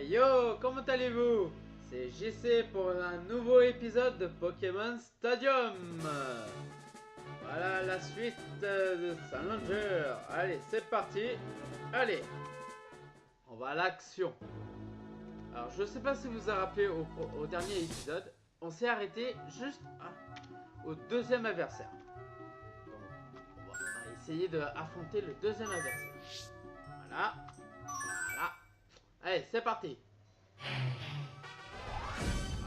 Yo, comment allez-vous? C'est JC pour un nouveau épisode de Pokémon Stadium. Voilà la suite de Challenger. Allez, c'est parti. Allez, on va à l'action. Alors, je sais pas si vous vous rappelez au dernier épisode, on s'est arrêté juste au deuxième adversaire. Donc, on va essayer d'affronter le deuxième adversaire. Voilà. Voilà. Allez, c'est parti.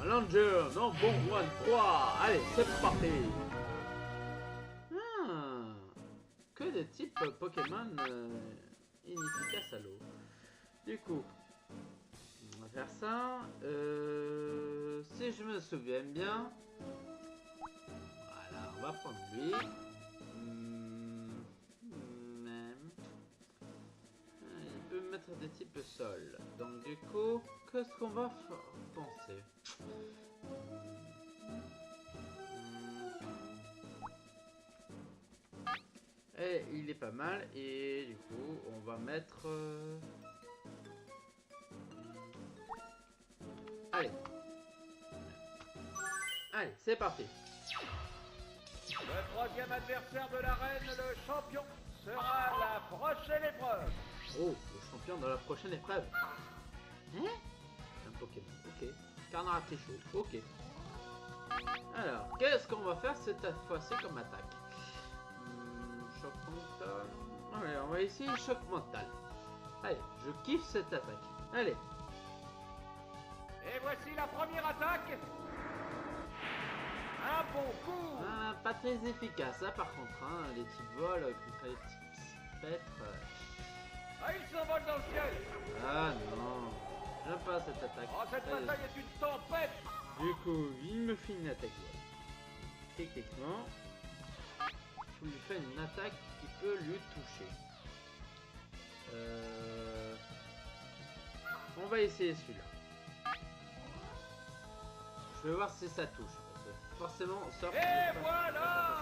Challenger, non bon one 3. Allez, c'est parti. Que de type Pokémon inefficace à l'eau. Du coup, on va faire ça. Si je me souviens bien. Voilà, on va prendre lui. Il peut mettre des types sol. Donc du coup, qu'est-ce qu'on va penser? Et il est pas mal. Et du coup, on va mettre... Allez. Allez, c'est parti. Le troisième adversaire de l'arène, le champion, sera la prochaine épreuve. Oh, le champion dans la prochaine épreuve. Hein? Un Pokémon, ok. Carnard chaud, ok. Alors, qu'est-ce qu'on va faire cette fois-ci comme attaque? Choc mental. Allez, on va essayer choc mental. Allez, je kiffe cette attaque. Allez. Et voici la première attaque. Un bon coup. Pas très efficace, hein, par contre. Hein, les types vol contre les types spectre. Ah, il s'envole dans le ciel. Ah non, j'aime pas cette attaque. Oh, cette bataille est une tempête. Du coup, il me fait une attaque. Techniquement, je lui fais une attaque qui peut lui toucher. On va essayer celui-là. Je vais voir si ça touche. Parce que forcément, sort. Et voilà.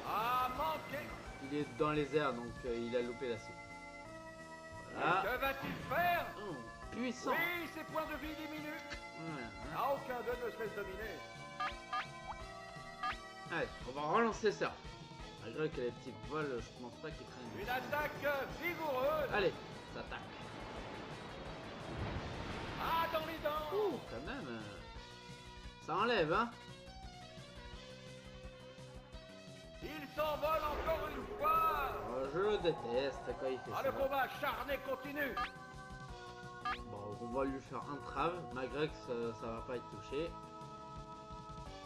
Ah, manqué. Il est dans les airs, donc il a loupé la cible. Voilà. Que va-t-il faire? Puissant. Oui, ses points de vie diminuent. Voilà. Ah, aucun d'eux ne se laisse dominer. Allez, on va relancer ça. Malgré que les petits vols, je pense pas qu'ils prennent. Une attaque vigoureuse. Allez, ça attaque. Ah, dans les dents. Ouh, quand même. Ça enlève, hein. Il s'envole encore une fois. Oh, je le déteste quand il fait Ah, ça. le combat acharné continue. Bon, on va lui faire un trave, malgré que ça va pas être touché.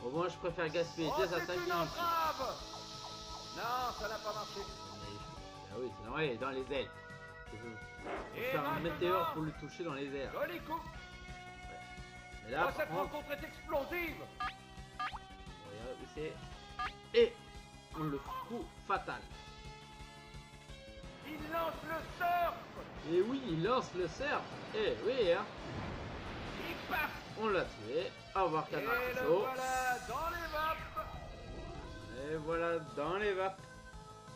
Au moins, je préfère gaspiller Oh, des c'est attaques. une entrave. Non, ça n'a pas marché. Ah oui, c'est normal, il est dans les ailes. Je veux Et faire un maintenant, météore pour le toucher dans les airs. Joli coup. Mais là, Oh, cette par contre, rencontre est explosive. regarde, c'est... Et on le coup fatal. Il lance le surf. Et oui, il lance le cerf. Eh oui, hein. Il part. On l'a tué. Au revoir, Et canard le chaud. voilà dans les vapes. Et voilà, dans les vapes.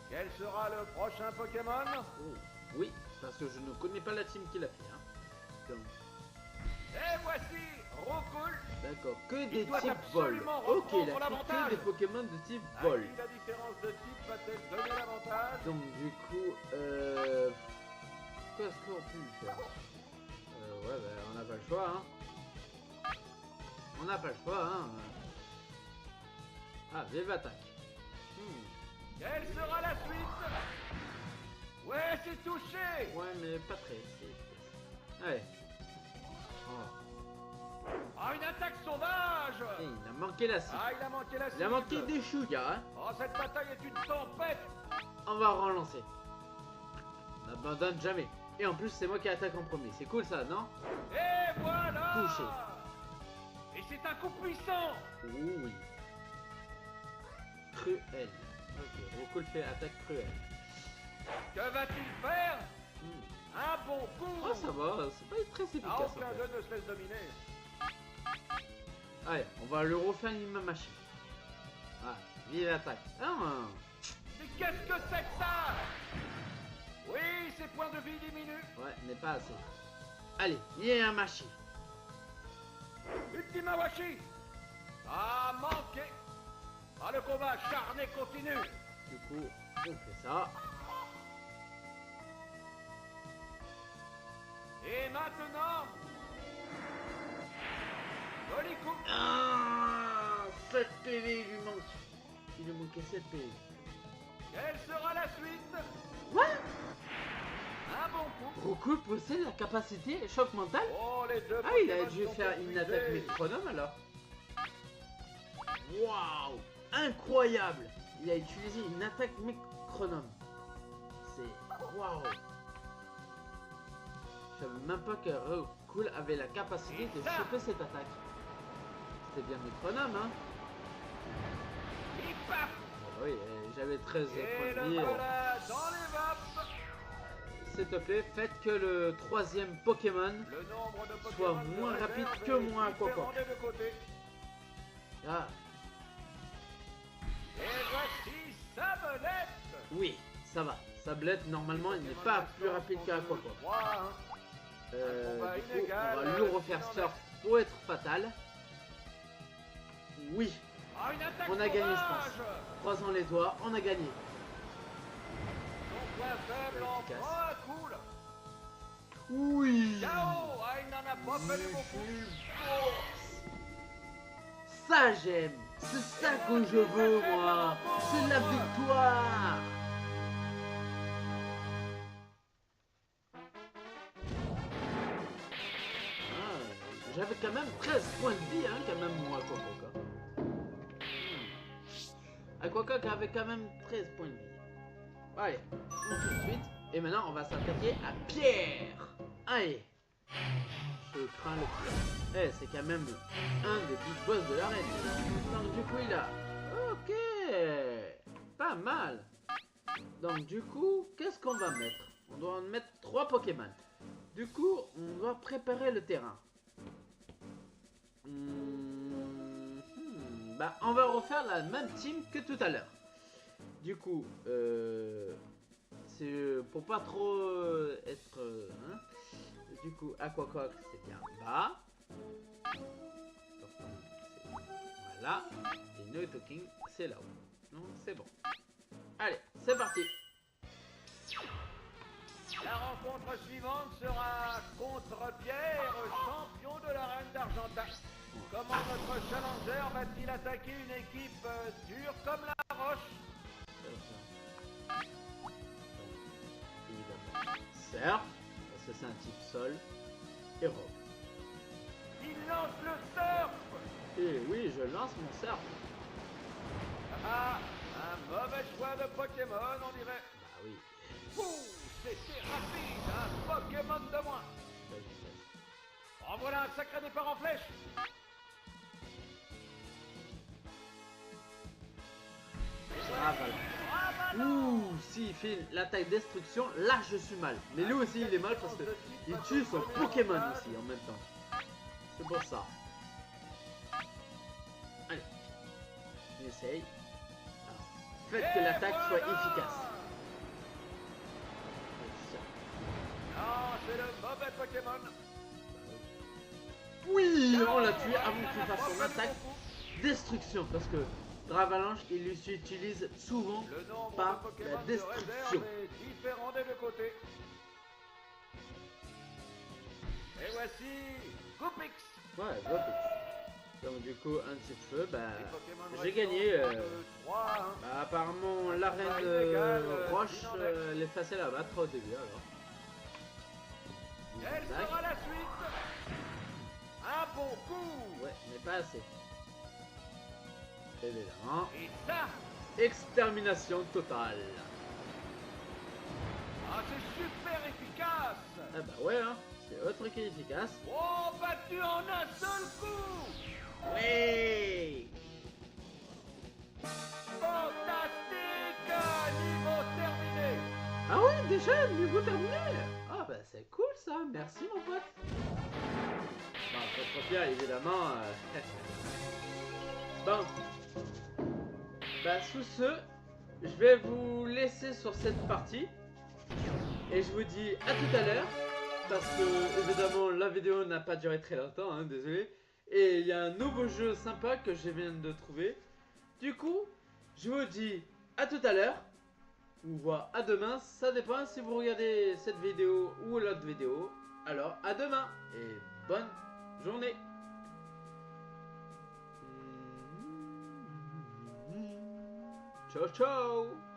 Quel sera le prochain Pokémon? Oh, oui, parce que je ne connais pas la team qui l'a fait. Hein. Donc, Et voici Roucoule. d'accord, que des doit types vol. absolument Ok, il a reprendre fait l'avantage. que des Pokémon de type À vol. qui la différence de type va-t-elle donner l'avantage? Donc du coup, qu'est-ce qu'on peut lui faire? Ouais, ben on n'a pas le choix, hein. On n'a pas le choix, hein. Ah, vive attaque. Quelle sera la suite? Ouais, c'est touché. Ouais, mais pas très. Allez. Oh. Ah, une attaque sauvage. Et il a manqué la cible. Ah, il a manqué la cible. Il a manqué des chouïas, hein. Oh, cette bataille est une tempête. On va relancer. On n'abandonne jamais. Et en plus, c'est moi qui attaque en premier. C'est cool ça, non? Et voilà. Touché. Et c'est un coup puissant. Oui. Cruel. Ok, Roucoule fait attaque cruelle. Que va-t-il faire? Un bon coup. Oh, ça va, c'est pas très efficace. Ah, en aucun fait. d'eux ne se laisse dominer. Allez, on va le refaire une même machine. Ah, vive attaque. Ah, Mais qu'est-ce que c'est que ça? Oui, ses points de vie diminuent. Ouais, n'est pas assez. Allez, Yamashi. Ultima Washi. Ah, manqué. Ah, le combat acharné continue. Du coup, on fait ça. Et maintenant, joli coup. Ah, 7 PV, il lui manque. Il lui manquait 7 PV. Quelle sera la suite? What? Un bon coup. Roku possède la capacité choc mental? Oh, les deux Ah, il a Pokémon dû sont faire une épuisés. attaque métronome alors. Waouh, incroyable. Il a utilisé une attaque métronome. C'est waouh. Je savais même pas que Roku avait la capacité de choper cette attaque. C'était bien métronome, hein. Il part. Ah oui, j'avais 13 Et points de le vie. voilà dans les vapes. S'il te plaît, faites que le troisième Pokémon Le nombre de Pokémon soit de moins réserve rapide que est moi à Aquacook. différent des deux côtés. Ah, Et voici Sablette. oui, ça va. Sablette, normalement, il n'est pas plus rapide qu'à Aquacook. Du coup, on va lui refaire surf pour être fatal. Oui, Ah, une attaque on a gagné, je sauvage. pense. Croisons les doigts, on a gagné. Son point faible en Efficace. prend un coup. Là. Oui. Ciao. Ah, il n'en a pas fallu beaucoup. Ça, j'aime. C'est ça que je veux, moi. C'est la victoire. Ah, j'avais quand même 13 points de vie, hein, quand même, moi, Aquacook. Aquacook avait quand même 13 points de vie. Allez, on fait tout de suite. Et maintenant, on va s'attaquer à Pierre. Allez. Je crains le pire. Eh, c'est quand même un des big boss de l'arène. Donc du coup, il a... Ok. Pas mal. Donc du coup, qu'est-ce qu'on va mettre? On doit en mettre 3 Pokémon. Du coup, on doit préparer le terrain. Bah, on va refaire la même team que tout à l'heure. Du coup, c'est pour pas trop être... hein. Du coup, Aquacook, c'est bien bas. Voilà. Et No Talking, c'est là-haut. Donc, c'est bon. Allez, c'est parti. La rencontre suivante sera contre Pierre, champion de l'arène d'Argentin. Comment notre challenger va-t-il attaquer une équipe dure comme la roche? Évidemment. Surf, parce que c'est un type sol. Et rock. Il lance le surf. Et oui, je lance mon surf. Ah, un mauvais choix de Pokémon, on dirait. Bah oui. Ouh, c'était rapide, un Pokémon de moins. En voilà un sacré départ en flèche. Ah voilà. Ouh, s'il fait l'attaque destruction, là je suis mal. Mais lui aussi il est mal parce qu'il tue son Pokémon aussi en même temps. C'est pour ça. Allez. On essaye. Alors, faites que l'attaque soit efficace. Non, c'est le mauvais Pokémon. Oui, on l'a tué avant qu'il fasse son attaque destruction. Parce que Dravalanche, il utilise souvent Le nombre par de Pokémon la de destruction. réserve est différent des deux côtés. Et voici Goopix. Ouais, Goopix. Donc du coup, un petit feu, bah, Les Pokémon j'ai restants gagné. sont de 3 à 1. Bah, apparemment, l'arène Inégal, Roche, il en est. elle est facile à battre au début alors. Quelle Tac. sera la suite? Un bon coup. Ouais, mais pas assez. Évidemment. Et ça, Extermination totale. ah, c'est super efficace. Ah bah ouais, hein, c'est autre qui est efficace. Oh, battu en un seul coup. Ouais. Fantastique. Niveau terminé. Ah ouais, déjà, niveau terminé. Ah bah c'est cool ça, merci mon pote. Bon, votre Pierre, évidemment. Bon. Bah sous ce, je vais vous laisser sur cette partie. Et je vous dis à tout à l'heure. parce que évidemment la vidéo n'a pas duré très longtemps, hein, désolé. Et il y a un nouveau jeu sympa que je viens de trouver. Du coup, je vous dis à tout à l'heure. Ou voire à demain, ça dépend si vous regardez cette vidéo ou l'autre vidéo. Alors à demain et bonne journée. Ciao ciao.